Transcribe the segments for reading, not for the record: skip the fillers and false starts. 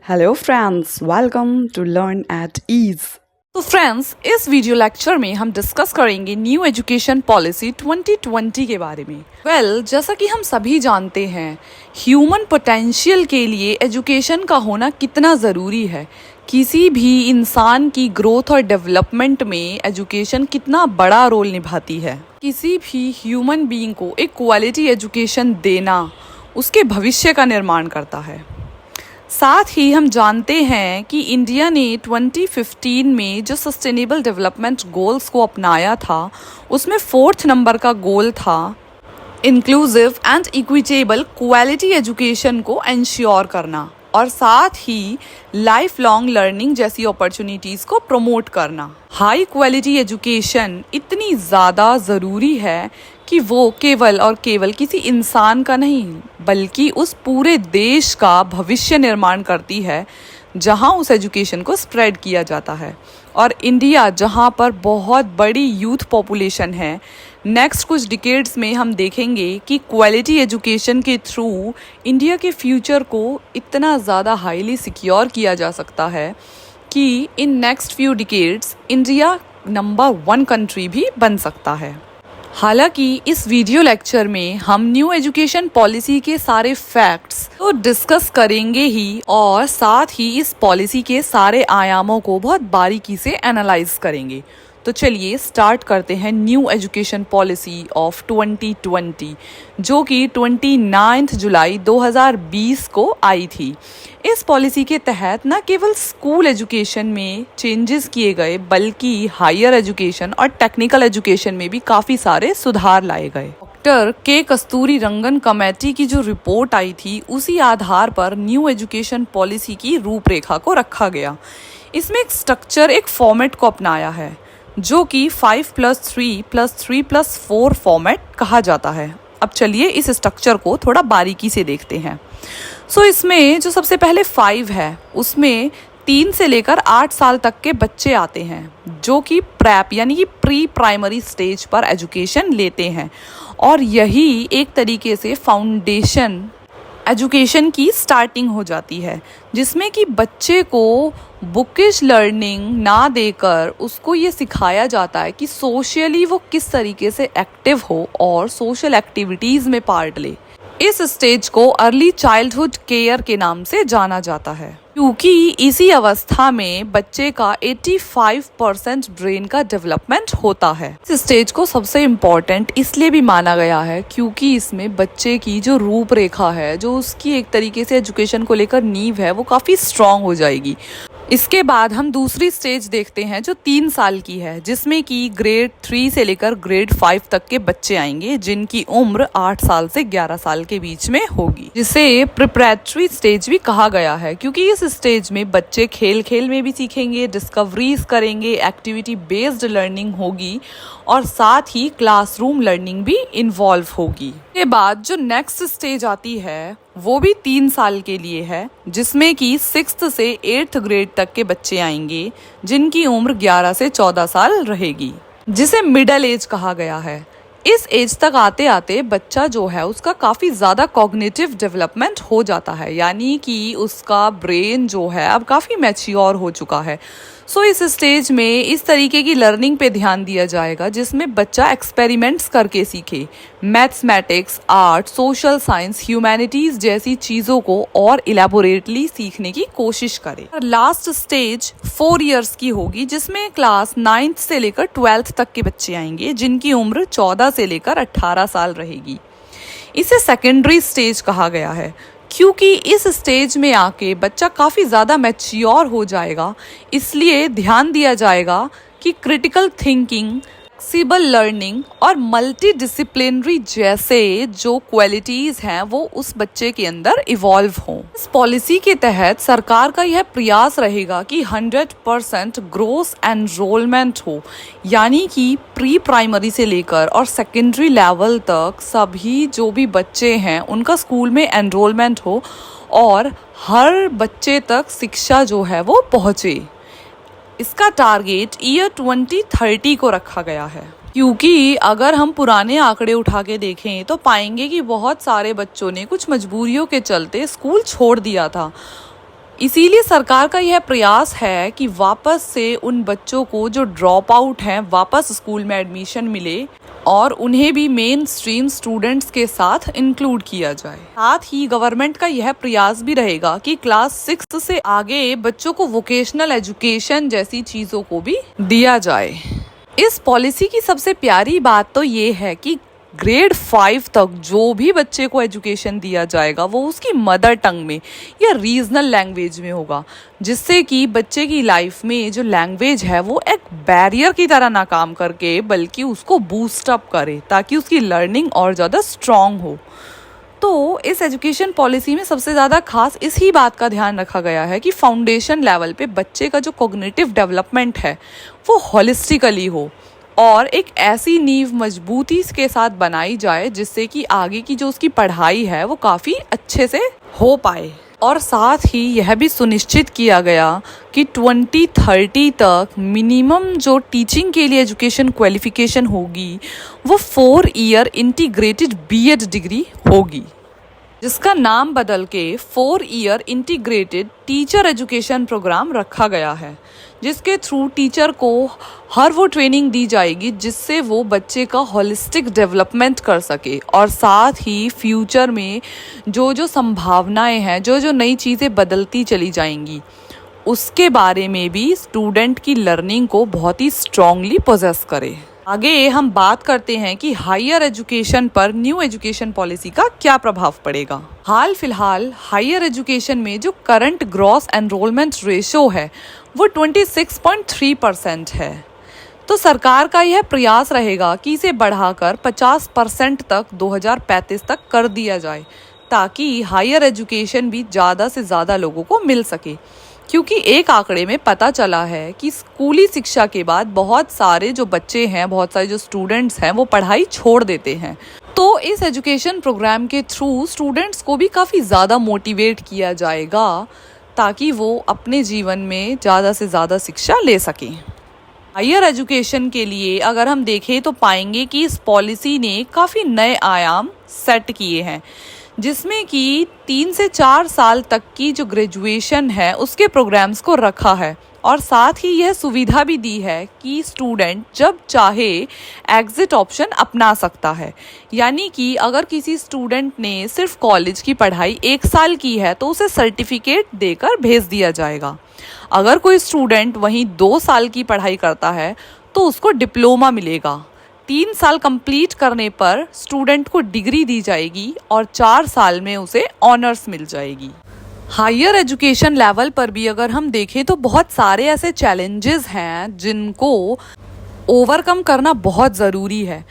Hello friends, welcome to Learn at Ease. तो friends, इस video lecture में हम डिस्कस करेंगे न्यू एजुकेशन पॉलिसी 2020 के बारे में। जैसा कि हम सभी जानते हैं, ह्यूमन पोटेंशियल के लिए एजुकेशन का होना कितना ज़रूरी है। किसी भी इंसान की ग्रोथ और डेवलपमेंट में एजुकेशन कितना बड़ा रोल निभाती है। किसी भी ह्यूमन बीइंग को एक क्वालिटी एजुकेशन देना उसके भविष्य का निर्माण करता है। साथ ही हम जानते हैं कि इंडिया ने 2015 में जो सस्टेनेबल डेवलपमेंट गोल्स को अपनाया था, उसमें 4th नंबर का गोल था inclusive and equitable quality education को इंश्योर करना और साथ ही लाइफ लॉन्ग लर्निंग जैसी अपॉर्चुनिटीज़ को प्रमोट करना। हाई क्वालिटी एजुकेशन इतनी ज़्यादा ज़रूरी है कि वो केवल और केवल किसी इंसान का नहीं बल्कि उस पूरे देश का भविष्य निर्माण करती है जहां उस एजुकेशन को स्प्रेड किया जाता है। और इंडिया जहां पर बहुत बड़ी यूथ पॉपुलेशन है, नेक्स्ट कुछ डिकेड्स में हम देखेंगे कि क्वालिटी एजुकेशन के थ्रू इंडिया के फ्यूचर को इतना ज़्यादा हाईली सिक्योर किया जा सकता है कि in next few decades India number 1 country भी बन सकता है। हालांकि इस वीडियो लेक्चर में हम न्यू एजुकेशन पॉलिसी के सारे फैक्ट्स तो डिस्कस करेंगे ही और साथ ही इस पॉलिसी के सारे आयामों को बहुत बारीकी से एनालाइज करेंगे। तो चलिए स्टार्ट करते हैं न्यू एजुकेशन पॉलिसी ऑफ 2020 जो कि 29 जुलाई 2020 को आई थी। इस पॉलिसी के तहत न केवल स्कूल एजुकेशन में चेंजेस किए गए बल्कि हायर एजुकेशन और टेक्निकल एजुकेशन में भी काफ़ी सारे सुधार लाए गए। डॉक्टर के कस्तूरी रंगन कमेटी की जो रिपोर्ट आई थी, उसी आधार पर न्यू एजुकेशन पॉलिसी की रूपरेखा को रखा गया। इसमें एक स्ट्रक्चर, एक फॉर्मेट को अपनाया है जो कि 5+3+3+4 फॉर्मेट कहा जाता है। अब चलिए इस स्ट्रक्चर को थोड़ा बारीकी से देखते हैं। इसमें जो सबसे पहले 5 है, उसमें 3 से लेकर 8 साल तक के बच्चे आते हैं जो कि प्रेप यानी कि प्री प्राइमरी स्टेज पर एजुकेशन लेते हैं और यही एक तरीके से फाउंडेशन एजुकेशन की स्टार्टिंग हो जाती है, जिसमें कि बच्चे को बुकिश लर्निंग ना देकर उसको ये सिखाया जाता है कि सोशली वो किस तरीके से एक्टिव हो और सोशल एक्टिविटीज़ में पार्ट ले। इस स्टेज को अर्ली चाइल्डहुड केयर के नाम से जाना जाता है क्योंकि इसी अवस्था में बच्चे का 85% ब्रेन का डेवलपमेंट होता है। इस स्टेज को सबसे इम्पोर्टेंट इसलिए भी माना गया है क्योंकि इसमें बच्चे की जो रूपरेखा है, जो उसकी एक तरीके से एजुकेशन को लेकर नींव है, वो काफ़ी स्ट्रांग हो जाएगी। इसके बाद हम दूसरी स्टेज देखते हैं जो 3 साल की है, जिसमें कि ग्रेड 3 से लेकर ग्रेड 5 तक के बच्चे आएंगे जिनकी उम्र 8 साल से 11 साल के बीच में होगी, जिसे प्रिपरेटरी स्टेज भी कहा गया है क्योंकि इस स्टेज में बच्चे खेल खेल में भी सीखेंगे, डिस्कवरीज करेंगे, एक्टिविटी बेस्ड लर्निंग होगी और साथ ही क्लासरूम लर्निंग भी इन्वॉल्व होगी। इसके बाद जो नेक्स्ट स्टेज आती है वो भी 3 साल के लिए है, जिसमें कि 6th से 8th ग्रेड तक के बच्चे आएंगे जिनकी उम्र 11 से 14 साल रहेगी, जिसे मिडल एज कहा गया है। इस एज तक आते आते बच्चा जो है उसका काफ़ी ज़्यादा कॉग्निटिव डेवलपमेंट हो जाता है, यानी कि उसका ब्रेन जो है अब काफ़ी मैच्योर हो चुका है। इस स्टेज में इस तरीके की लर्निंग पे ध्यान दिया जाएगा जिसमें बच्चा एक्सपेरिमेंट्स करके सीखे, mathematics, art, social science, humanities जैसी चीज़ों को और इलेबोरेटली सीखने की कोशिश करे। और लास्ट स्टेज 4 इयर्स की होगी जिसमें क्लास 9th से लेकर 12th तक के बच्चे आएंगे जिनकी उम्र 14 से लेकर 18 साल रहेगी। इसे सेकेंडरी स्टेज कहा गया है क्योंकि इस स्टेज में आके बच्चा काफ़ी ज़्यादा मैच्योर हो जाएगा, इसलिए ध्यान दिया जाएगा कि क्रिटिकल थिंकिंग, फ्लेक्सिबल लर्निंग और मल्टी डिसिप्लिनरी जैसे जो क्वालिटीज़ हैं वो उस बच्चे के अंदर इवॉल्व हों। इस पॉलिसी के तहत सरकार का यह प्रयास रहेगा कि 100% ग्रोस एनरोलमेंट हो, यानी कि प्री प्राइमरी से लेकर और सेकेंडरी लेवल तक सभी जो भी बच्चे हैं उनका स्कूल में एनरोलमेंट हो और हर बच्चे तक शिक्षा जो है वो पहुँचे। इसका टारगेट ईयर 2030 को रखा गया है क्योंकि अगर हम पुराने आंकड़े उठा के देखें तो पाएंगे कि बहुत सारे बच्चों ने कुछ मजबूरियों के चलते स्कूल छोड़ दिया था। इसीलिए सरकार का यह प्रयास है कि वापस से उन बच्चों को जो ड्रॉप आउट हैं वापस स्कूल में एडमिशन मिले और उन्हें भी मेन स्ट्रीम स्टूडेंट्स के साथ इंक्लूड किया जाए। साथ ही गवर्नमेंट का यह प्रयास भी रहेगा कि क्लास 6 से आगे बच्चों को वोकेशनल एजुकेशन जैसी चीज़ों को भी दिया जाए। इस पॉलिसी की सबसे प्यारी बात तो ये है कि ग्रेड 5 तक जो भी बच्चे को एजुकेशन दिया जाएगा वो उसकी मदर टंग में या रीजनल लैंग्वेज में होगा, जिससे कि बच्चे की लाइफ में जो लैंग्वेज है वो एक बैरियर की तरह ना काम करके बल्कि उसको बूस्ट अप करे ताकि उसकी लर्निंग और ज़्यादा स्ट्रॉन्ग हो। तो इस एजुकेशन पॉलिसी में सबसे ज़्यादा खास इसी बात का ध्यान रखा गया है कि फाउंडेशन लेवल पे बच्चे का जो कॉग्निटिव डेवलपमेंट है वो होलिस्टिकली हो और एक ऐसी नींव मजबूती के साथ बनाई जाए जिससे कि आगे की जो उसकी पढ़ाई है वो काफ़ी अच्छे से हो पाए। और साथ ही यह भी सुनिश्चित किया गया कि 2030 तक मिनिमम जो टीचिंग के लिए एजुकेशन क्वालिफिकेशन होगी वो 4 ईयर इंटीग्रेटेड बीएड डिग्री होगी, जिसका नाम बदल के 4 year integrated teacher education programme रखा गया है, जिसके थ्रू टीचर को हर वो ट्रेनिंग दी जाएगी जिससे वो बच्चे का होलिस्टिक डेवलपमेंट कर सके और साथ ही फ्यूचर में जो जो संभावनाएं हैं, जो जो नई चीज़ें बदलती चली जाएंगी उसके बारे में भी स्टूडेंट की लर्निंग को बहुत ही स्ट्रांगली पोजेस करे। आगे हम बात करते हैं कि हायर एजुकेशन पर न्यू एजुकेशन पॉलिसी का क्या प्रभाव पड़ेगा। हाल फिलहाल हायर एजुकेशन में जो करंट ग्रॉस एनरोलमेंट रेशो है वो 26.3% है। तो सरकार का यह प्रयास रहेगा कि इसे बढ़ाकर 50% तक 2035 तक कर दिया जाए ताकि हायर एजुकेशन भी ज़्यादा से ज़्यादा लोगों को मिल सके, क्योंकि एक आंकड़े में पता चला है कि स्कूली शिक्षा के बाद बहुत सारे जो बच्चे हैं, बहुत सारे जो स्टूडेंट्स हैं वो पढ़ाई छोड़ देते हैं। तो इस एजुकेशन प्रोग्राम के थ्रू स्टूडेंट्स को भी काफ़ी ज़्यादा मोटिवेट किया जाएगा ताकि वो अपने जीवन में ज़्यादा से ज़्यादा शिक्षा ले सकें। हायर एजुकेशन के लिए अगर हम देखें तो पाएंगे कि इस पॉलिसी ने काफ़ी नए आयाम सेट किए हैं, जिसमें कि 3 से 4 साल तक की जो ग्रेजुएशन है उसके प्रोग्राम्स को रखा है और साथ ही यह सुविधा भी दी है कि स्टूडेंट जब चाहे एग्जिट ऑप्शन अपना सकता है। यानी कि अगर किसी स्टूडेंट ने सिर्फ कॉलेज की पढ़ाई 1 साल की है तो उसे सर्टिफिकेट देकर भेज दिया जाएगा। अगर कोई स्टूडेंट वहीं 2 साल की पढ़ाई करता है तो उसको डिप्लोमा मिलेगा। 3 साल कंप्लीट करने पर स्टूडेंट को डिग्री दी जाएगी और 4 साल में उसे ऑनर्स मिल जाएगी। हायर एजुकेशन लेवल पर भी अगर हम देखें तो बहुत सारे ऐसे चैलेंजेस हैं जिनको ओवरकम करना बहुत ज़रूरी है।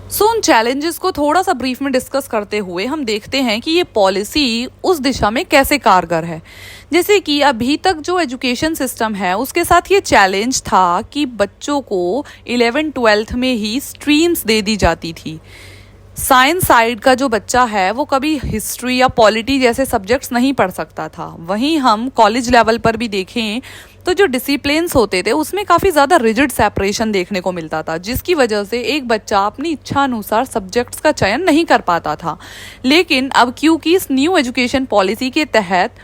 सो उन चैलेंजेस को थोड़ा सा ब्रीफ में डिस्कस करते हुए हम देखते हैं कि ये पॉलिसी उस दिशा में कैसे कारगर है। जैसे कि अभी तक जो एजुकेशन सिस्टम है उसके साथ ये चैलेंज था कि बच्चों को 11-12 में ही स्ट्रीम्स दे दी जाती थी। साइंस साइड का जो बच्चा है वो कभी हिस्ट्री या पॉलिटी जैसे सब्जेक्ट्स नहीं पढ़ सकता था। वहीं हम कॉलेज लेवल पर भी देखें तो जो डिसिप्लिन्स होते थे उसमें काफ़ी ज़्यादा रिजिड सेपरेशन देखने को मिलता था, जिसकी वजह से एक बच्चा अपनी इच्छा अनुसार सब्जेक्ट्स का चयन नहीं कर पाता था। लेकिन अब क्योंकि इस न्यू एजुकेशन पॉलिसी के तहत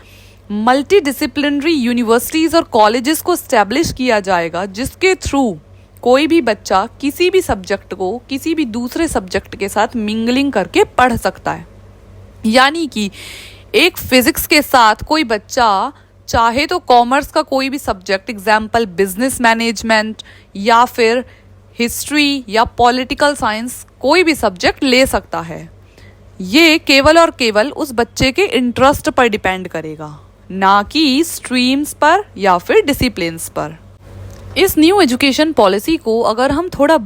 मल्टी डिसिप्लिनरी यूनिवर्सिटीज़ और कॉलेजेस को इस्टेब्लिश किया जाएगा, जिसके थ्रू कोई भी बच्चा किसी भी सब्जेक्ट को किसी भी दूसरे सब्जेक्ट के साथ मिंगलिंग करके पढ़ सकता है। यानी कि एक फिजिक्स के साथ कोई बच्चा चाहे तो कॉमर्स का कोई भी सब्जेक्ट, एग्जाम्पल बिजनेस मैनेजमेंट या फिर हिस्ट्री या पॉलिटिकल साइंस, कोई भी सब्जेक्ट ले सकता है। ये केवल और केवल उस बच्चे के इंटरेस्ट पर डिपेंड करेगा, ना कि स्ट्रीम्स पर या फिर डिसिप्लिन्स पर। इस न्यू एजुकेशन पॉलिसी को अगर हम थोड़ा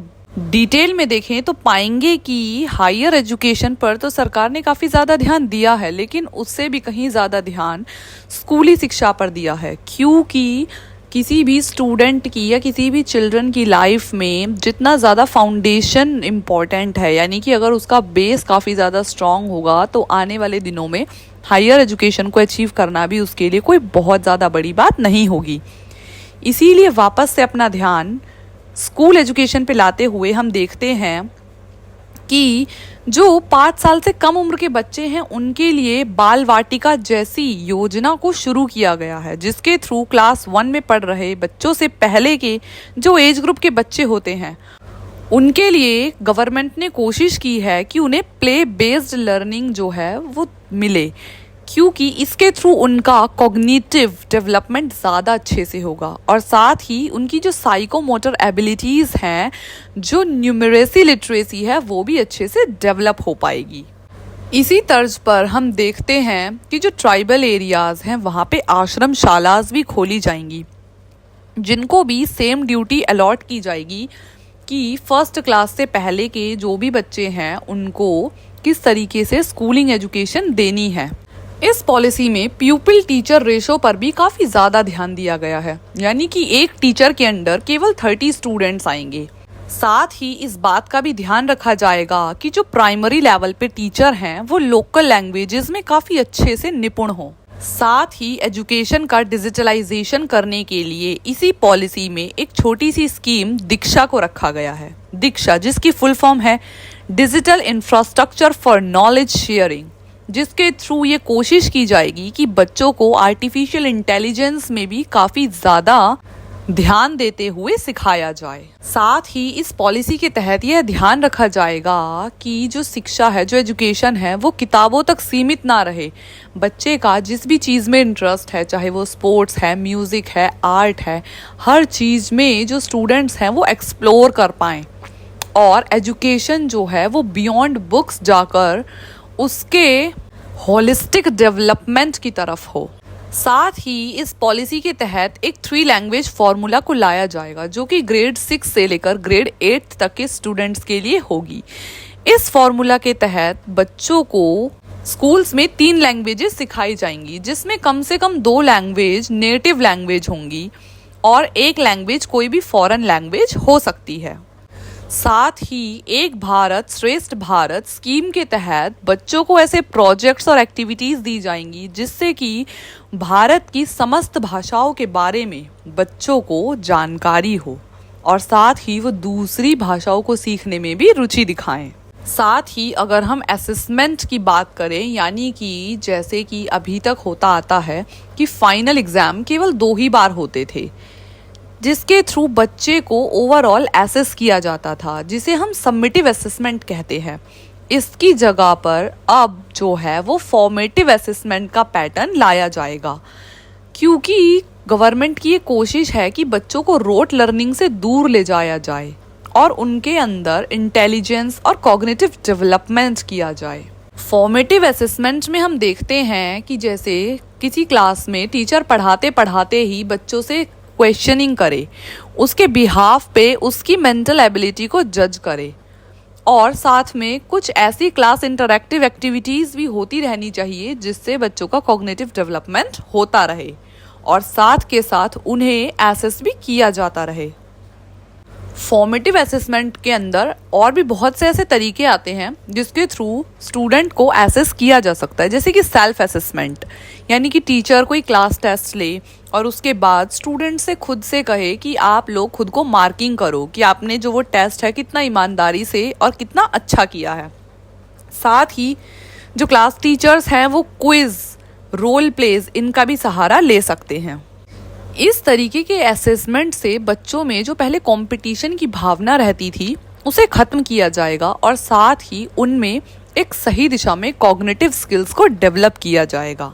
डिटेल में देखें तो पाएंगे कि हायर एजुकेशन पर तो सरकार ने काफ़ी ज़्यादा ध्यान दिया है, लेकिन उससे भी कहीं ज़्यादा ध्यान स्कूली शिक्षा पर दिया है, क्योंकि किसी भी स्टूडेंट की या किसी भी चिल्ड्रन की लाइफ में जितना ज़्यादा फाउंडेशन इम्पॉर्टेंट है, यानी कि अगर उसका बेस काफ़ी ज़्यादा स्ट्रॉन्ग होगा तो आने वाले दिनों में हायर एजुकेशन को अचीव करना भी उसके लिए कोई बहुत ज़्यादा बड़ी बात नहीं होगी। इसीलिए वापस से अपना ध्यान स्कूल एजुकेशन पे लाते हुए हम देखते हैं कि जो 5 साल से कम उम्र के बच्चे हैं उनके लिए बाल वाटिका जैसी योजना को शुरू किया गया है, जिसके थ्रू क्लास 1 में पढ़ रहे बच्चों से पहले के जो एज ग्रुप के बच्चे होते हैं उनके लिए गवर्नमेंट ने कोशिश की है कि उन्हें प्ले बेस्ड लर्निंग जो है वो मिले, क्योंकि इसके थ्रू उनका कॉग्निटिव डेवलपमेंट ज़्यादा अच्छे से होगा और साथ ही उनकी जो साइकोमोटर एबिलिटीज़ हैं, जो न्यूमरेसी लिटरेसी है, वो भी अच्छे से डेवलप हो पाएगी। इसी तर्ज पर हम देखते हैं कि जो ट्राइबल एरियाज़ हैं वहाँ पे आश्रम शालाज भी खोली जाएंगी, जिनको भी सेम ड्यूटी अलॉट की जाएगी कि फर्स्ट क्लास से पहले के जो भी बच्चे हैं उनको किस तरीके से स्कूलिंग एजुकेशन देनी है। इस पॉलिसी में प्यूपिल टीचर रेशो पर भी काफ़ी ज़्यादा ध्यान दिया गया है, यानी कि एक टीचर के अंडर केवल 30 स्टूडेंट्स आएंगे। साथ ही इस बात का भी ध्यान रखा जाएगा कि जो प्राइमरी लेवल पे टीचर हैं वो लोकल लैंग्वेजेस में काफ़ी अच्छे से निपुण हों। साथ ही एजुकेशन का डिजिटलाइजेशन करने के लिए इसी पॉलिसी में एक छोटी सी स्कीम दीक्षा को रखा गया है। दीक्षा, जिसकी फुल फॉर्म है digital infrastructure for knowledge sharing, जिसके थ्रू ये कोशिश की जाएगी कि बच्चों को आर्टिफिशियल इंटेलिजेंस में भी काफ़ी ज़्यादा ध्यान देते हुए सिखाया जाए। साथ ही इस पॉलिसी के तहत यह ध्यान रखा जाएगा कि जो शिक्षा है, जो एजुकेशन है, वो किताबों तक सीमित ना रहे। बच्चे का जिस भी चीज़ में इंटरेस्ट है, चाहे वो स्पोर्ट्स है, म्यूज़िक है, आर्ट है, हर चीज़ में जो स्टूडेंट्स हैं वो एक्सप्लोर कर पाएँ और एजुकेशन जो है वो बियॉन्ड बुक्स जाकर उसके होलिस्टिक डेवलपमेंट की तरफ हो। साथ ही इस पॉलिसी के तहत एक 3 लैंग्वेज फॉर्मूला को लाया जाएगा, जो कि ग्रेड 6 से लेकर ग्रेड 8 तक के स्टूडेंट्स के लिए होगी। इस फॉर्मूला के तहत बच्चों को स्कूल्स में 3 लैंग्वेजेस सिखाई जाएंगी, जिसमें कम से कम 2 लैंग्वेज नेटिव लैंग्वेज होंगी और 1 लैंग्वेज कोई भी फॉरेन लैंग्वेज हो सकती है। साथ ही एक भारत श्रेष्ठ भारत स्कीम के तहत बच्चों को ऐसे प्रोजेक्ट्स और एक्टिविटीज़ दी जाएंगी जिससे कि भारत की समस्त भाषाओं के बारे में बच्चों को जानकारी हो और साथ ही वो दूसरी भाषाओं को सीखने में भी रुचि दिखाएं। साथ ही अगर हम असेसमेंट की बात करें, यानी कि जैसे कि अभी तक होता आता है कि फाइनल एग्ज़ाम केवल 2 ही बार होते थे, जिसके थ्रू बच्चे को ओवरऑल एसेस किया जाता था, जिसे हम सबमिटिव असेसमेंट कहते हैं। इसकी जगह पर अब जो है वो फॉर्मेटिव असेसमेंट का पैटर्न लाया जाएगा, क्योंकि गवर्नमेंट की ये कोशिश है कि बच्चों को रोट लर्निंग से दूर ले जाया जाए और उनके अंदर इंटेलिजेंस और कॉग्निटिव डेवलपमेंट किया जाए। फॉर्मेटिव असेसमेंट में हम देखते हैं कि जैसे किसी क्लास में टीचर पढ़ाते पढ़ाते ही बच्चों से क्वेश्चनिंग करे, उसके बिहाफ पे उसकी मेंटल एबिलिटी को जज करे और साथ में कुछ ऐसी क्लास इंटरैक्टिव एक्टिविटीज़ भी होती रहनी चाहिए जिससे बच्चों का कॉग्निटिव डेवलपमेंट होता रहे और साथ के साथ उन्हें एसेस भी किया जाता रहे। फॉर्मेटिव असेसमेंट के अंदर और भी बहुत से ऐसे तरीके आते हैं जिसके थ्रू स्टूडेंट को एसेस किया जा सकता है, जैसे कि सेल्फ असेसमेंट, यानी कि टीचर कोई क्लास टेस्ट ले और उसके बाद स्टूडेंट से खुद से कहे कि आप लोग खुद को मार्किंग करो कि आपने जो वो टेस्ट है कितना ईमानदारी से और कितना अच्छा किया है। साथ ही जो क्लास टीचर्स हैं वो क्विज, रोल प्लेज, इनका भी सहारा ले सकते हैं। इस तरीके के असेसमेंट से बच्चों में जो पहले कंपटीशन की भावना रहती थी उसे ख़त्म किया जाएगा और साथ ही उनमें एक सही दिशा में कॉग्निटिव स्किल्स को डेवलप किया जाएगा।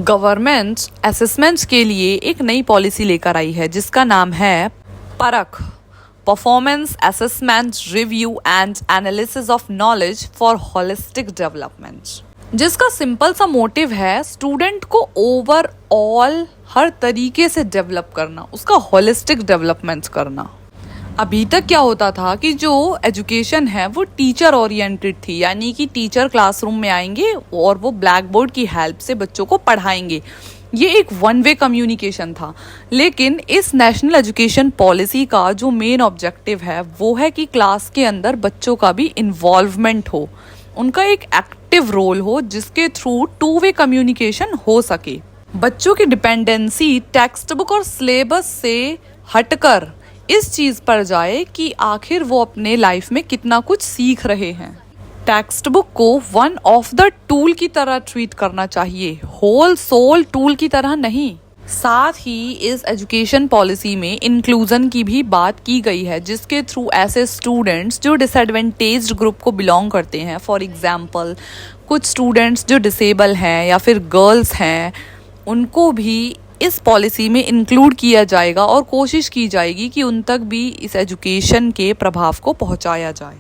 गवर्नमेंट असेसमेंट्स के लिए एक नई पॉलिसी लेकर आई है जिसका नाम है परख, performance assessment review and analysis of knowledge for holistic development, जिसका सिंपल सा मोटिव है स्टूडेंट को ओवरऑल हर तरीके से डेवलप करना, उसका होलिस्टिक डेवलपमेंट करना। अभी तक क्या होता था कि जो एजुकेशन है वो टीचर ओरिएंटेड थी, यानी कि टीचर क्लासरूम में आएंगे और वो ब्लैक बोर्ड की हेल्प से बच्चों को पढ़ाएंगे। ये एक वन वे कम्युनिकेशन था। लेकिन इस नेशनल एजुकेशन पॉलिसी का जो मेन ऑब्जेक्टिव है वो है कि क्लास के अंदर बच्चों का भी इन्वॉल्वमेंट हो, उनका एक एक्टिव रोल हो जिसके थ्रू 2 वे कम्युनिकेशन हो सके। बच्चों की डिपेंडेंसी टेक्स्ट बुक और सिलेबस से हटकर इस चीज़ पर जाए कि आखिर वो अपने लाइफ में कितना कुछ सीख रहे हैं। टेक्स्ट बुक को वन ऑफ द टूल की तरह ट्रीट करना चाहिए, होल सोल टूल की तरह नहीं। साथ ही इस एजुकेशन पॉलिसी में इंक्लूजन की भी बात की गई है, जिसके थ्रू ऐसे स्टूडेंट्स जो डिसएडवांटेज्ड ग्रुप को बिलोंग करते हैं, फॉर एग्जांपल कुछ स्टूडेंट्स जो डिसेबल हैं या फिर गर्ल्स हैं, उनको भी इस पॉलिसी में इंक्लूड किया जाएगा और कोशिश की जाएगी कि उन तक भी इस एजुकेशन के प्रभाव को पहुंचाया जाए।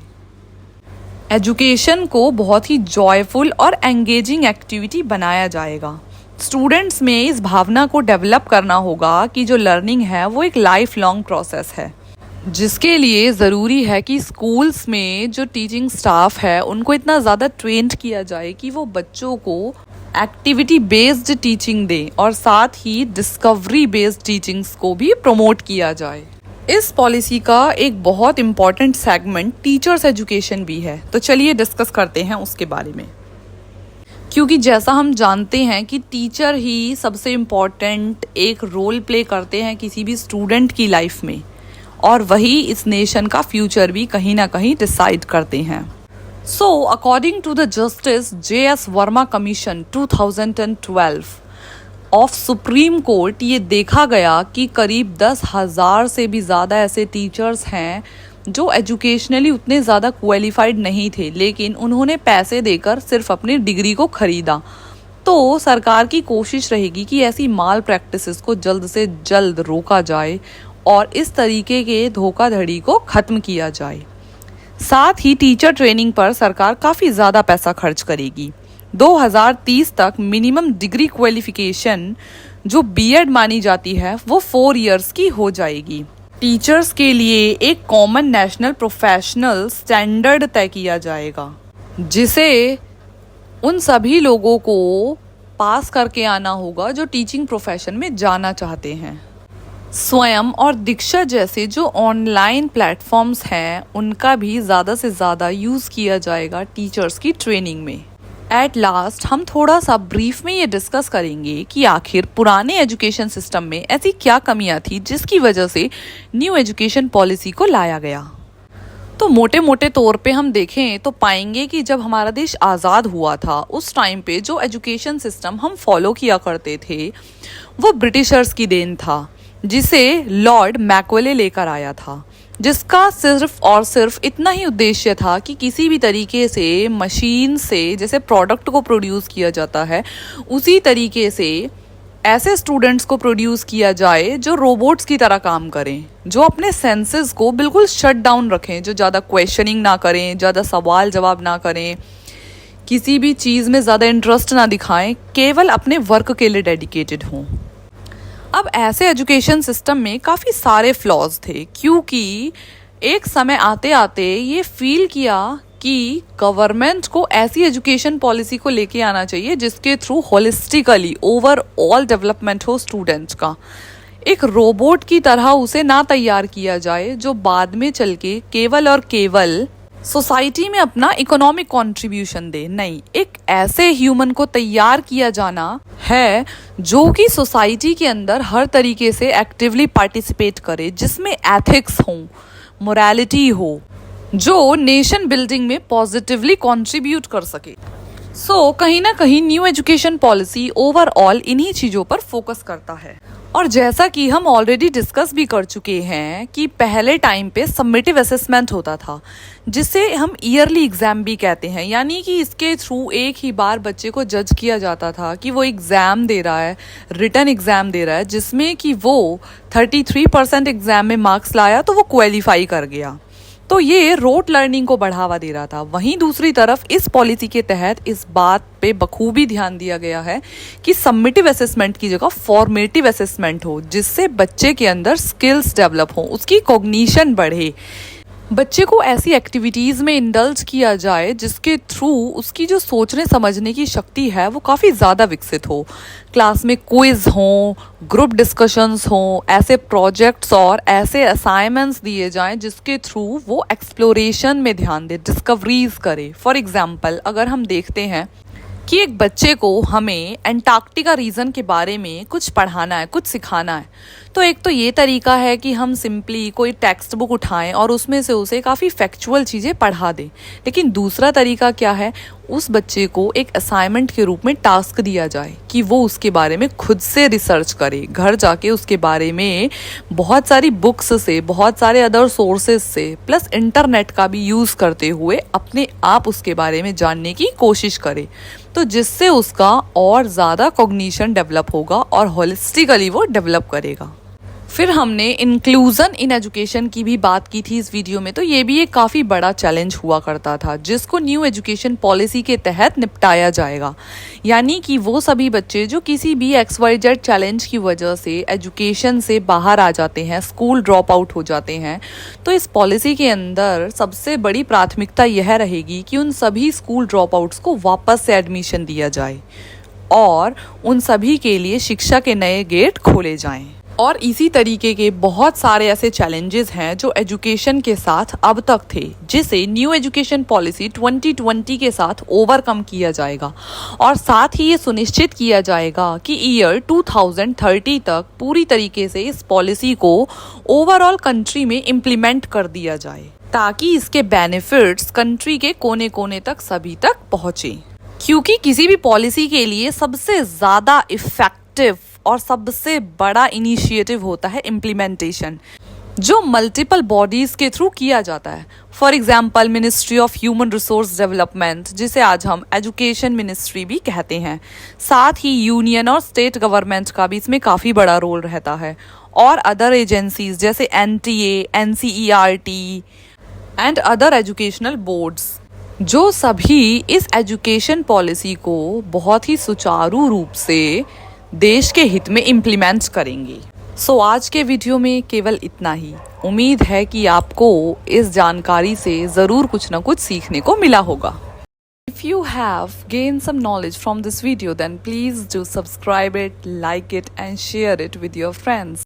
एजुकेशन को बहुत ही जॉयफुल और एंगेजिंग एक्टिविटी बनाया जाएगा। स्टूडेंट्स में इस भावना को डेवलप करना होगा कि जो लर्निंग है वो एक लाइफ लॉन्ग प्रोसेस है, जिसके लिए ज़रूरी है कि स्कूल्स में जो टीचिंग स्टाफ है उनको इतना ज़्यादा ट्रेंड किया जाए कि वो बच्चों को एक्टिविटी बेस्ड टीचिंग दें और साथ ही डिस्कवरी बेस्ड टीचिंग्स को भी प्रमोट किया जाए। इस पॉलिसी का एक बहुत इम्पॉर्टेंट सेगमेंट टीचर्स एजुकेशन भी है, तो चलिए डिस्कस करते हैं उसके बारे में। क्योंकि जैसा हम जानते हैं कि टीचर ही सबसे इम्पॉर्टेंट एक रोल प्ले करते हैं किसी भी स्टूडेंट की लाइफ में, और वही इस नेशन का फ्यूचर भी कहीं ना कहीं डिसाइड करते हैं। So according to the justice J.S. Verma commission 2012 of Supreme Court, ये देखा गया कि करीब 10,000 से भी ज़्यादा ऐसे टीचर्स हैं जो एजुकेशनली उतने ज़्यादा क्वालिफाइड नहीं थे, लेकिन उन्होंने पैसे देकर सिर्फ अपनी डिग्री को ख़रीदा। तो सरकार की कोशिश रहेगी कि ऐसी माल प्रैक्टिसेस को जल्द से जल्द रोका जाए और इस तरीके के धोखाधड़ी को ख़त्म किया जाए। साथ ही टीचर ट्रेनिंग पर सरकार काफ़ी ज़्यादा पैसा खर्च करेगी। 2030 तक मिनिमम डिग्री क्वालिफिकेशन जो बीएड मानी जाती है वो 4 इयर्स की हो जाएगी। टीचर्स के लिए एक कॉमन नेशनल प्रोफेशनल स्टैंडर्ड तय किया जाएगा, जिसे उन सभी लोगों को पास करके आना होगा जो टीचिंग प्रोफेशन में जाना चाहते हैं। स्वयं और दीक्षा जैसे जो ऑनलाइन प्लेटफॉर्म्स हैं उनका भी ज़्यादा से ज़्यादा यूज़ किया जाएगा टीचर्स की ट्रेनिंग में। एट लास्ट हम थोड़ा सा ब्रीफ में ये डिस्कस करेंगे कि आखिर पुराने एजुकेशन सिस्टम में ऐसी क्या कमियां थी जिसकी वजह से न्यू एजुकेशन पॉलिसी को लाया गया। तो मोटे मोटे तौर पे हम देखें तो पाएंगे कि जब हमारा देश आज़ाद हुआ था उस टाइम पे जो एजुकेशन सिस्टम हम फॉलो किया करते थे वो ब्रिटिशर्स की देन था, जिसे लॉर्ड मैकॉले लेकर आया था, जिसका सिर्फ और सिर्फ इतना ही उद्देश्य था कि किसी भी तरीके से मशीन से जैसे प्रोडक्ट को प्रोड्यूस किया जाता है उसी तरीके से ऐसे स्टूडेंट्स को प्रोड्यूस किया जाए जो रोबोट्स की तरह काम करें, जो अपने सेंसेस को बिल्कुल शट डाउन रखें, जो ज़्यादा क्वेश्चनिंग ना करें, ज़्यादा सवाल जवाब ना करें, किसी भी चीज़ में ज़्यादा इंटरेस्ट ना दिखाएं, केवल अपने वर्क के लिए डेडिकेटेड हों। अब ऐसे एजुकेशन सिस्टम में काफ़ी सारे फ्लॉज थे, क्योंकि एक समय आते आते ये फील किया कि गवर्नमेंट को ऐसी एजुकेशन पॉलिसी को लेके आना चाहिए जिसके थ्रू होलिस्टिकली ओवरऑल डेवलपमेंट हो स्टूडेंट्स का। एक रोबोट की तरह उसे ना तैयार किया जाए जो बाद में चल के केवल और केवल सोसाइटी में अपना इकोनॉमिक कंट्रीब्यूशन दे। नहीं, एक ऐसे ह्यूमन को तैयार किया जाना है जो कि सोसाइटी के अंदर हर तरीके से एक्टिवली पार्टिसिपेट करे, जिसमें एथिक्स हो, मोरालिटी हो, जो नेशन बिल्डिंग में पॉजिटिवली कंट्रीब्यूट कर सके। सो कहीं ना कहीं न्यू एजुकेशन पॉलिसी ओवरऑल इन्हीं चीज़ों पर फोकस करता है। और जैसा कि हम ऑलरेडी डिस्कस भी कर चुके हैं कि पहले टाइम पे सबमिटिव असेसमेंट होता था, जिसे हम ईयरली एग्ज़ाम भी कहते हैं, यानी कि इसके थ्रू एक ही बार बच्चे को जज किया जाता था कि वो एग्ज़ाम दे रहा है, रिटन एग्ज़ाम दे रहा है, जिसमें कि वो 33% एग्ज़ाम में मार्क्स लाया तो वो क्वालिफाई कर गया। तो ये रोट लर्निंग को बढ़ावा दे रहा था। वहीं दूसरी तरफ इस पॉलिसी के तहत इस बात पे बखूबी ध्यान दिया गया है कि सबमिटिव असेसमेंट की जगह फॉर्मेटिव असेसमेंट हो, जिससे बच्चे के अंदर स्किल्स डेवलप हो, उसकी कॉग्निशन बढ़े, बच्चे को ऐसी एक्टिविटीज़ में इंडल्ज किया जाए जिसके थ्रू उसकी जो सोचने समझने की शक्ति है वो काफ़ी ज़्यादा विकसित हो। क्लास में क्विज़ हों, ग्रुप डिस्कशंस हों, ऐसे प्रोजेक्ट्स और ऐसे असाइनमेंट्स दिए जाएं जिसके थ्रू वो एक्सप्लोरेशन में ध्यान दे, डिस्कवरीज करे। फॉर एग्जांपल अगर हम देखते हैं कि एक बच्चे को हमें एंटार्क्टिका रीजन के बारे में कुछ पढ़ाना है, कुछ सिखाना है, तो एक तो ये तरीका है कि हम सिंपली कोई टेक्स्ट बुक उठाएं और उसमें से उसे काफ़ी फैक्चुअल चीज़ें पढ़ा दें। लेकिन दूसरा तरीका क्या है, उस बच्चे को एक असाइनमेंट के रूप में टास्क दिया जाए कि वो उसके बारे में खुद से रिसर्च करे, घर जाके उसके बारे में बहुत सारी बुक्स से, बहुत सारे अदर सोर्सेज से, प्लस इंटरनेट का भी यूज़ करते हुए अपने आप उसके बारे में जानने की कोशिश करे, तो जिससे उसका और ज़्यादा कॉग्निशन डेवलप होगा और होलिस्टिकली वो डेवलप करेगा। फिर हमने इंक्लूजन इन एजुकेशन की भी बात की थी इस वीडियो में, तो ये भी एक काफ़ी बड़ा चैलेंज हुआ करता था जिसको न्यू एजुकेशन पॉलिसी के तहत निपटाया जाएगा। यानी कि वो सभी बच्चे जो किसी भी XYZ चैलेंज की वजह से एजुकेशन से बाहर आ जाते हैं, स्कूल ड्रॉप आउट हो जाते हैं, तो इस पॉलिसी के अंदर सबसे बड़ी प्राथमिकता यह रहेगी कि उन सभी स्कूल ड्रॉप आउट्स को वापस से एडमिशन दिया जाए और उन सभी के लिए शिक्षा के नए गेट खोले जाएं। और इसी तरीके के बहुत सारे ऐसे चैलेंजेस हैं जो एजुकेशन के साथ अब तक थे, जिसे न्यू एजुकेशन पॉलिसी 2020 के साथ ओवरकम किया जाएगा और साथ ही ये सुनिश्चित किया जाएगा कि ईयर 2030 तक पूरी तरीके से इस पॉलिसी को ओवरऑल कंट्री में इम्प्लीमेंट कर दिया जाए, ताकि इसके बेनिफिट्स कंट्री के कोने कोने तक सभी तक पहुँचे। क्योंकि किसी भी पॉलिसी के लिए सबसे ज़्यादा इफेक्टिव और सबसे बड़ा इनिशिएटिव होता है इम्प्लीमेंटेशन, जो मल्टीपल बॉडीज के थ्रू किया जाता है। For example ministry of human resource development, जिसे आज हम एजुकेशन मिनिस्ट्री भी कहते हैं, साथ ही यूनियन और स्टेट गवर्नमेंट का भी इसमें काफ़ी बड़ा रोल रहता है, और अदर एजेंसीज जैसे NTA, NCERT and other educational boards, जो सभी इस एजुकेशन पॉलिसी को बहुत ही सुचारू रूप से देश के हित में इम्प्लीमेंट करेंगे। सो आज के वीडियो में केवल इतना ही। उम्मीद है कि आपको इस जानकारी से ज़रूर कुछ ना कुछ सीखने को मिला होगा। If you have gained some knowledge from this video, then please do subscribe it, like it and share it with your friends.